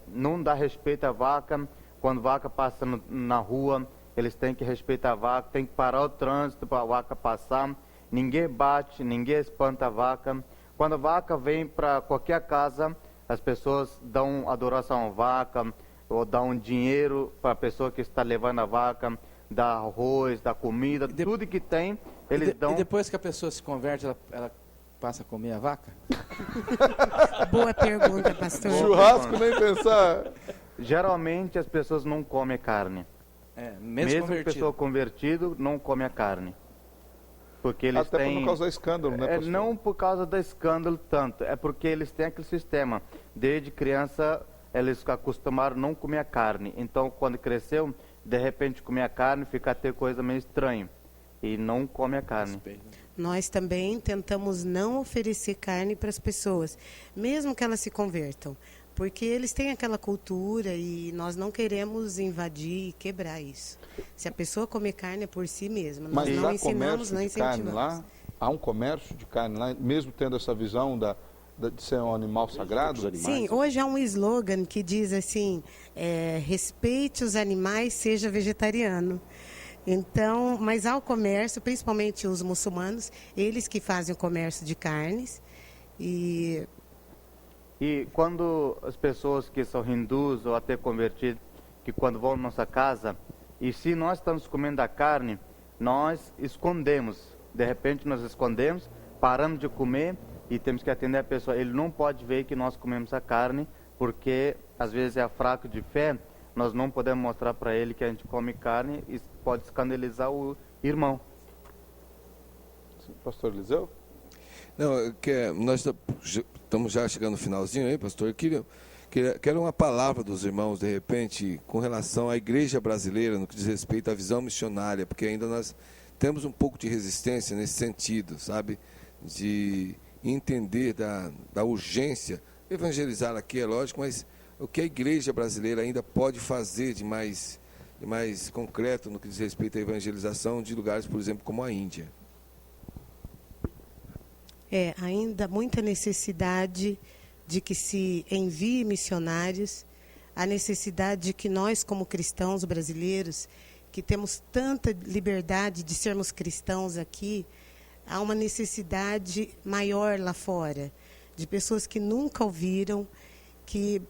não dá respeito à vaca. Quando a vaca passa na rua, eles têm que respeitar a vaca, tem que parar o trânsito para a vaca passar. Ninguém bate, ninguém espanta a vaca. Quando a vaca vem para qualquer casa, as pessoas dão adoração à vaca, ou dá um dinheiro para a pessoa que está levando a vaca, dá arroz, dá comida, tudo que tem, eles dão... E depois que a pessoa se converte, ela passa a comer a vaca? Boa pergunta, pastor. Churrasco, nem pensar. Geralmente as pessoas não comem carne. Mesmo a pessoa convertida não come a carne. Porque eles até têm... por causa do escândalo, né, pastor? Não por causa do escândalo tanto, é porque eles têm aquele sistema. Desde criança... eles acostumaram a não comer a carne. Então, quando cresceu, de repente comer a carne, fica até coisa meio estranha. E não come a carne. Nós também tentamos não oferecer carne para as pessoas, mesmo que elas se convertam. Porque eles têm aquela cultura e nós não queremos invadir e quebrar isso. Se a pessoa comer carne é por si mesma. Nós não ensinamos, não incentivamos. Lá? Há um comércio de carne lá, mesmo tendo essa visão de ser um animal sagrado? Sim, hoje há um slogan que diz assim, respeite os animais, seja vegetariano. Então, mas há o comércio, principalmente os muçulmanos, eles que fazem o comércio de carnes. E quando as pessoas que são hindus ou até convertidos, que quando vão na nossa casa, e se nós estamos comendo a carne, nós escondemos. De repente nós escondemos, paramos de comer e temos que atender a pessoa. Ele não pode ver que nós comemos a carne, porque às vezes é fraco de fé, nós não podemos mostrar para ele que a gente come carne e pode escandalizar o irmão. Pastor Eliseu? Não, nós estamos já chegando no finalzinho aí, pastor. Quero uma palavra dos irmãos, de repente, com relação à igreja brasileira, no que diz respeito à visão missionária, porque ainda nós temos um pouco de resistência nesse sentido, sabe? De entender da urgência. Evangelizar aqui é lógico, mas o que a igreja brasileira ainda pode fazer de mais concreto no que diz respeito à evangelização de lugares, por exemplo, como a Índia? Ainda muita necessidade de que se envie missionários, a necessidade de que nós, como cristãos brasileiros, que temos tanta liberdade de sermos cristãos aqui, há uma necessidade maior lá fora, de pessoas que nunca ouviram, que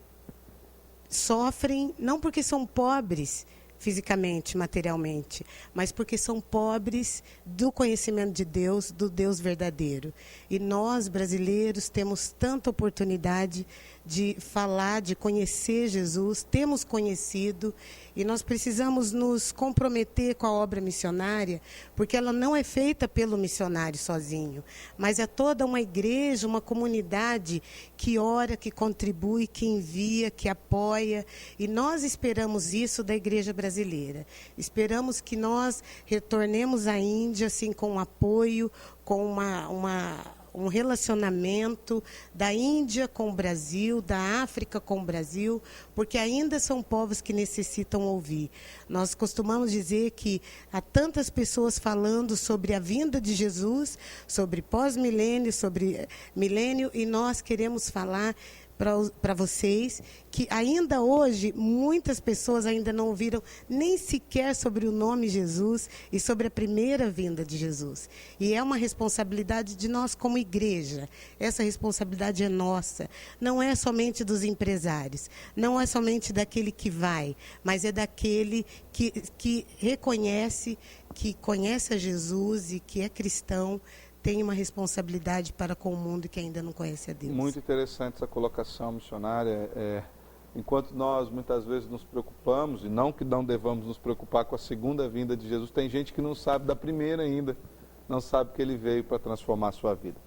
sofrem, não porque são pobres fisicamente, materialmente, mas porque são pobres do conhecimento de Deus, do Deus verdadeiro. E nós, brasileiros, temos tanta oportunidade de falar, de conhecer Jesus, temos conhecido, e nós precisamos nos comprometer com a obra missionária, porque ela não é feita pelo missionário sozinho, mas é toda uma igreja, uma comunidade que ora, que contribui, que envia, que apoia, e nós esperamos isso da igreja brasileira. Esperamos que nós retornemos à Índia assim, com apoio, com um relacionamento da Índia com o Brasil, da África com o Brasil, porque ainda são povos que necessitam ouvir. Nós costumamos dizer que há tantas pessoas falando sobre a vinda de Jesus, sobre pós-milênio, sobre milênio, e nós queremos falar para vocês que ainda hoje muitas pessoas ainda não ouviram nem sequer sobre o nome Jesus e sobre a primeira vinda de Jesus. E é uma responsabilidade de nós como igreja. Essa responsabilidade é nossa. Não é somente dos empresários, não é somente daquele que vai, mas é daquele que reconhece, que conhece a Jesus e que é cristão, tem uma responsabilidade para com o mundo que ainda não conhece a Deus. Muito interessante essa colocação missionária. Enquanto nós muitas vezes nos preocupamos, e não que não devamos nos preocupar com a segunda vinda de Jesus, tem gente que não sabe da primeira ainda, não sabe que ele veio para transformar a sua vida.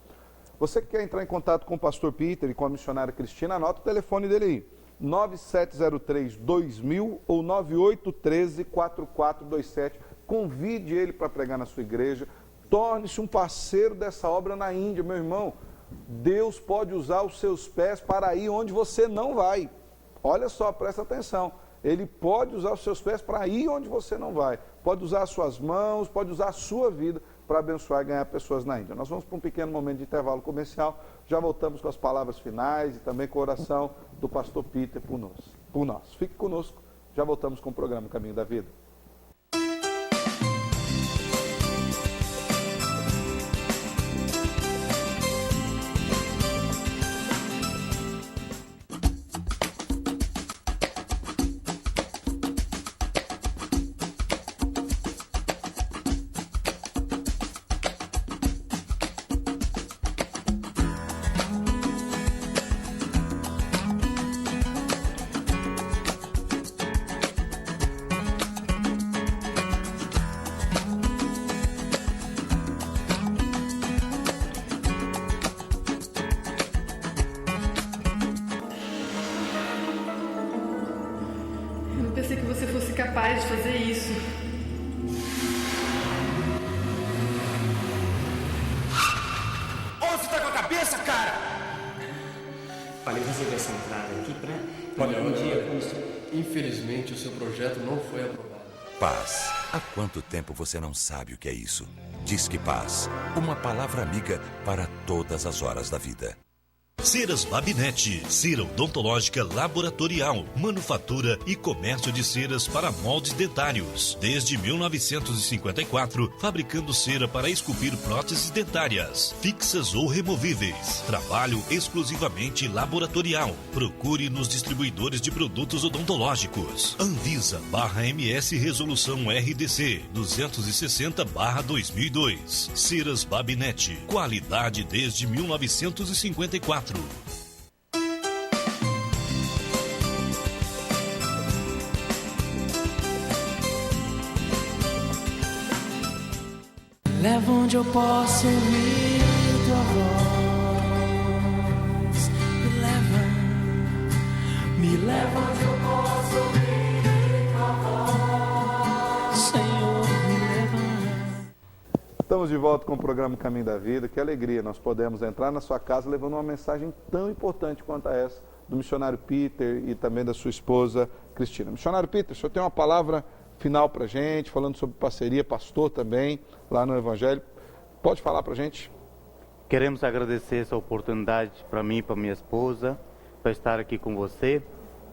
Você que quer entrar em contato com o pastor Peter e com a missionária Cristina, anota o telefone dele aí, 9703-2000 ou 9813-4427. Convide ele para pregar na sua igreja. Torne-se um parceiro dessa obra na Índia, meu irmão. Deus pode usar os seus pés para ir onde você não vai. Olha só, presta atenção. Ele pode usar os seus pés para ir onde você não vai. Pode usar as suas mãos, pode usar a sua vida para abençoar e ganhar pessoas na Índia. Nós vamos para um pequeno momento de intervalo comercial. Já voltamos com as palavras finais e também com a oração do pastor Peter por nós. Fique conosco. Já voltamos com o programa Caminho da Vida. Capaz de fazer isso. Onde você tá com a cabeça, cara? Falei fazer essa entrada aqui pra... Olha, infelizmente o seu projeto não foi aprovado. Paz. Há quanto tempo você não sabe o que é isso? Disque Paz. Uma palavra amiga para todas as horas da vida. Ceras Babinete, cera odontológica laboratorial, manufatura e comércio de ceras para moldes dentários. Desde 1954, fabricando cera para esculpir próteses dentárias, fixas ou removíveis. Trabalho exclusivamente laboratorial. Procure nos distribuidores de produtos odontológicos. Anvisa/MS Resolução RDC 260/2002. Ceras Babinete, qualidade desde 1954. Leva onde eu posso ouvir tua voz. Me leva onde eu posso ouvir tua voz. Senhor, me leva. Estamos de volta com o programa Caminho da Vida. Que alegria nós podemos entrar na sua casa levando uma mensagem tão importante quanto essa do missionário Peter e também da sua esposa Cristina. Missionário Peter, o senhor tem uma palavra final para a gente, falando sobre parceria, pastor também, lá no Evangelho. Pode falar para a gente? Queremos agradecer essa oportunidade para mim e para minha esposa, para estar aqui com você.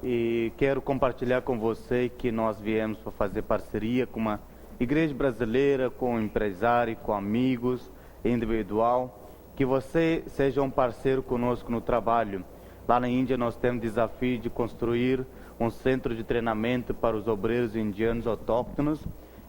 E quero compartilhar com você que nós viemos para fazer parceria com uma igreja brasileira, com empresário, com amigos, individual. Que você seja um parceiro conosco no trabalho. Lá na Índia nós temos o desafio de construir um centro de treinamento para os obreiros indianos autóctonos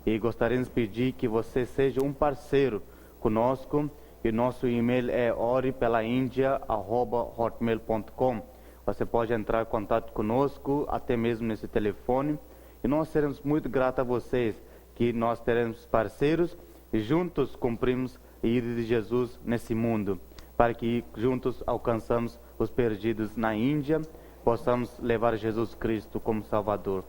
e gostaríamos de pedir que você seja um parceiro conosco e nosso e-mail é orepelaindia@hotmail.com. Você pode entrar em contato conosco até mesmo nesse telefone e nós seremos muito gratos a vocês que nós teremos parceiros e juntos cumprimos a ida de Jesus nesse mundo para que juntos alcançamos os perdidos na Índia, possamos levar Jesus Cristo como Salvador.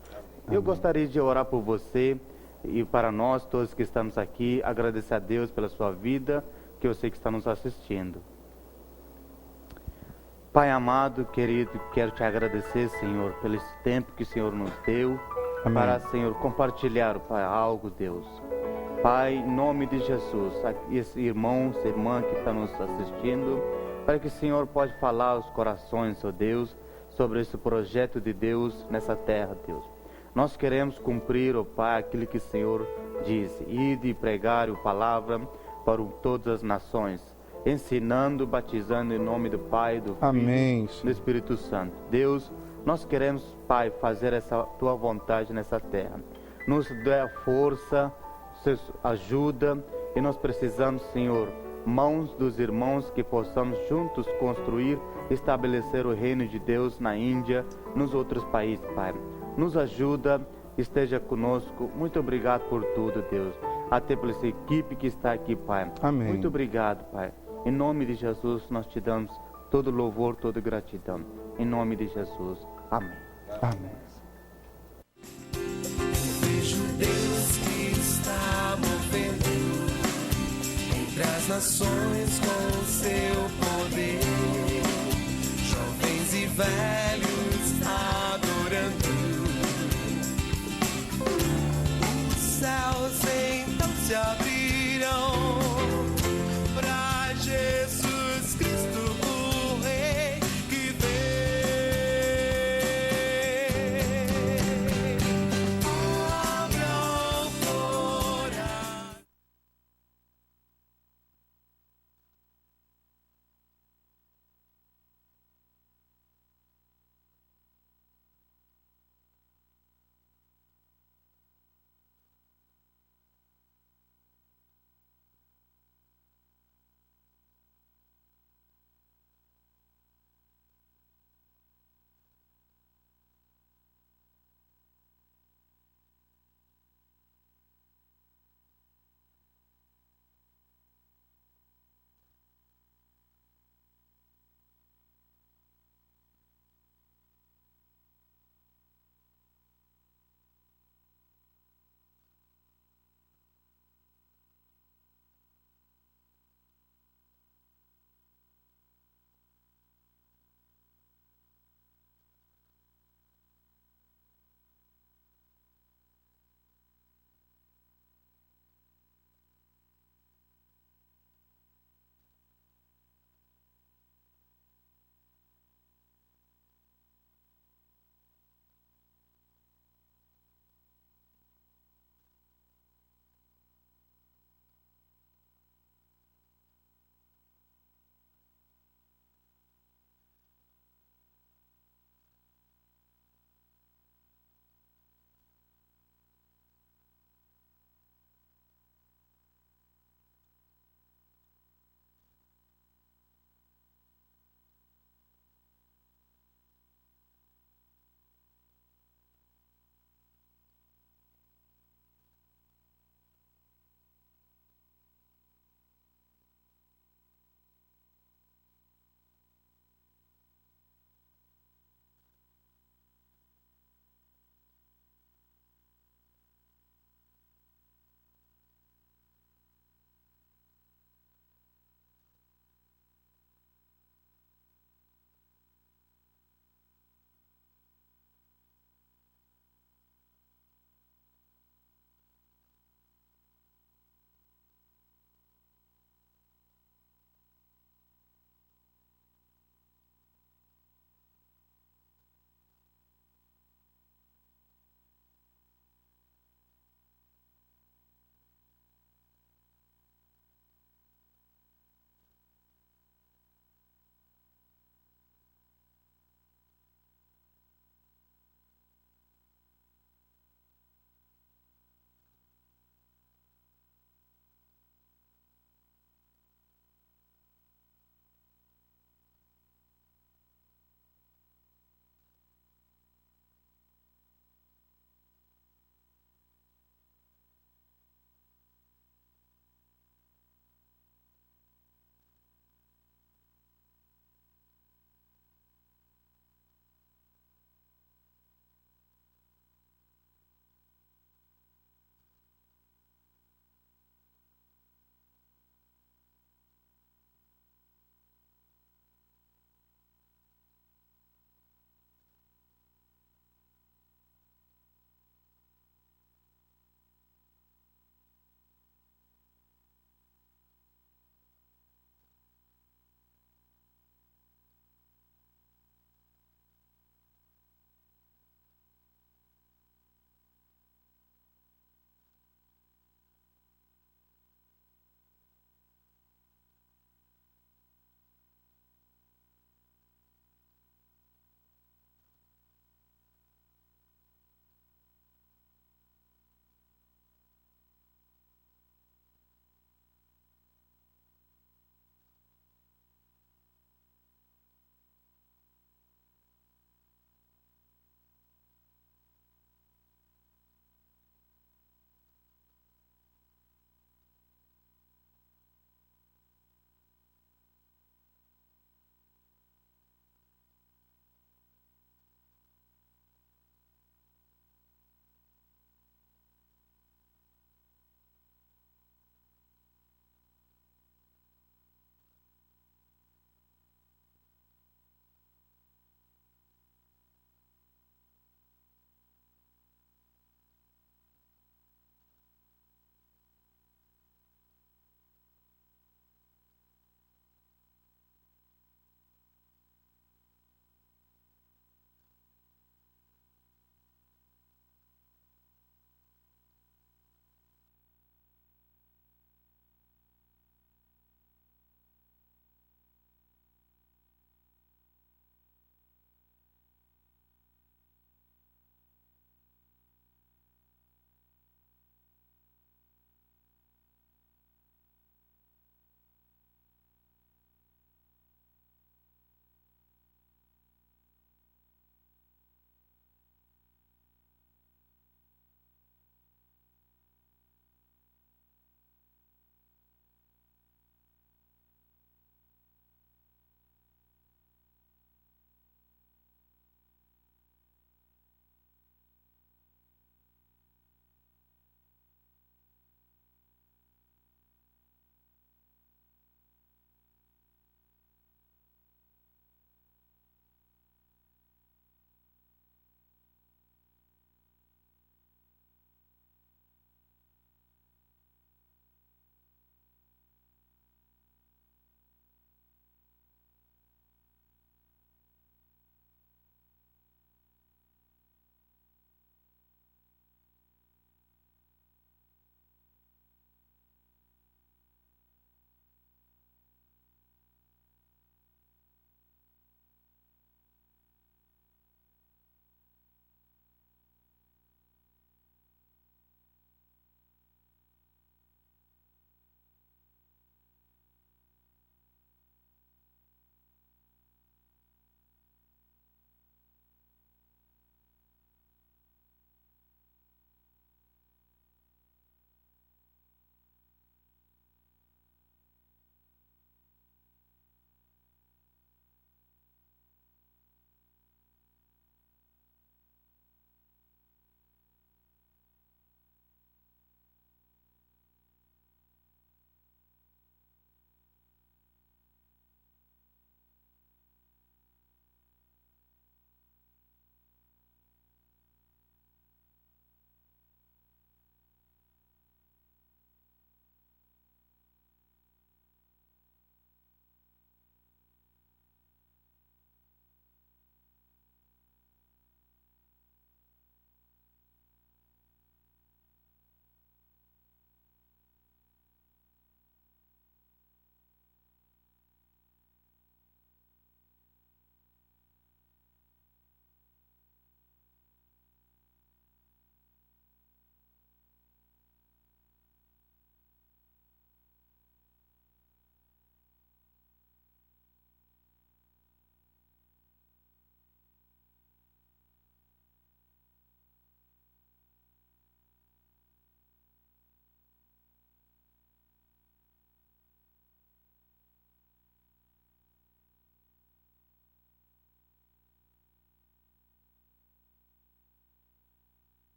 Amém. Eu gostaria de orar por você e para nós, todos que estamos aqui, agradecer a Deus pela sua vida, que eu sei que está nos assistindo. Pai amado, querido, quero te agradecer, Senhor, pelo esse tempo que o Senhor nos deu, Amém. Para, Senhor, compartilhar, Pai, algo, Deus. Pai, em nome de Jesus, esse irmão, essa irmã que está nos assistindo, para que o Senhor pode falar aos corações, ó Deus, sobre esse projeto de Deus nessa terra, Deus. Nós queremos cumprir, ó Pai, aquilo que o Senhor disse, ide e pregar a palavra para todas as nações, ensinando, batizando em nome do Pai, do Amém. Filho, do Espírito Santo. Deus, nós queremos, Pai, fazer essa tua vontade nessa terra. Nos dê a força, ajuda, e nós precisamos, Senhor, mãos dos irmãos que possamos juntos construir, estabelecer o reino de Deus na Índia, nos outros países, Pai. Nos ajuda, esteja conosco. Muito obrigado por tudo, Deus. Até por essa equipe que está aqui, Pai. Amém. Muito obrigado, Pai. Em nome de Jesus, nós te damos todo louvor, toda gratidão. Em nome de Jesus. Amém. Amém. Vejo Deus que está movendo entre as nações com o seu poder. Jovens e velhos